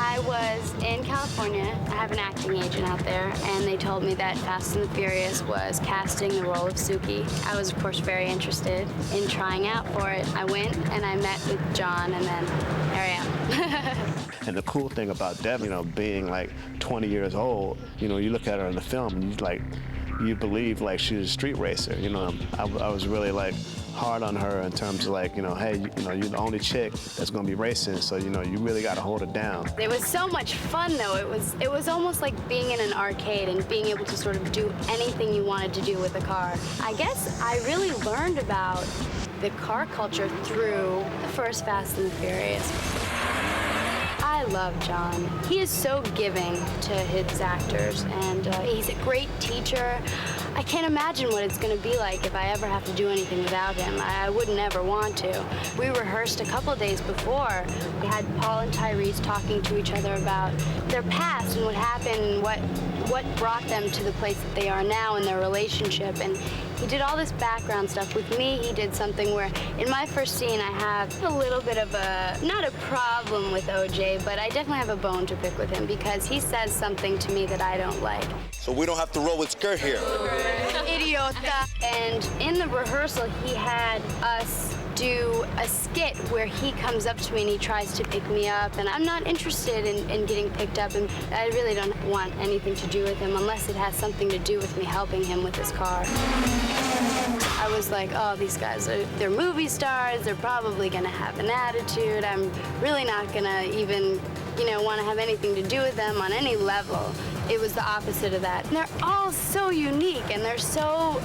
I was in California. I have an acting agent out there, and they told me that Fast and the Furious was casting the role of Suki. I was, of course, very interested in trying out for it. I went and I met with John, and then here I am. And the cool thing about Devin, being like 20 years old, you look at her in the film and you believe like she's a street racer. I was really like hard on her in terms of like, hey, you're the only chick that's gonna be racing, so you really got to hold it down. It was so much fun though. It was almost like being in an arcade and being able to sort of do anything you wanted to do with a car. I guess I really learned about the car culture through the first Fast and the Furious. I love John. He is so giving to his actors, and he's a great teacher. I can't imagine what it's going to be like if I ever have to do anything without him. I wouldn't ever want to. We rehearsed a couple days before. We had Paul and Tyrese talking to each other about their past and what happened and what brought them to the place that they are now in their relationship. And he did all this background stuff. With me, he did something where in my first scene, I have a little bit of not a problem with OJ, but I definitely have a bone to pick with him because he says something to me that I don't like. So we don't have to roll with skirt here. Idiota. And in the rehearsal, he had us do a skit where he comes up to me and he tries to pick me up, and I'm not interested in getting picked up, and I really don't want anything to do with him unless it has something to do with me helping him with his car. I was like, oh, these guys, they're movie stars, they're probably gonna have an attitude, I'm really not gonna even, want to have anything to do with them on any level. It was the opposite of that. And they're all so unique, and they're so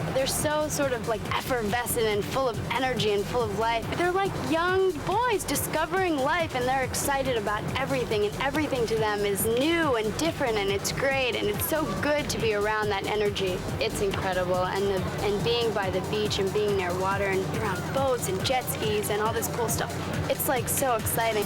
sort of like effervescent and full of energy and full of life. They're like young boys discovering life, and they're excited about everything, and everything to them is new and different, and it's great, and it's so good to be around that energy. It's incredible, and being by the beach and being near water and around boats and jet skis and all this cool stuff, it's like so exciting.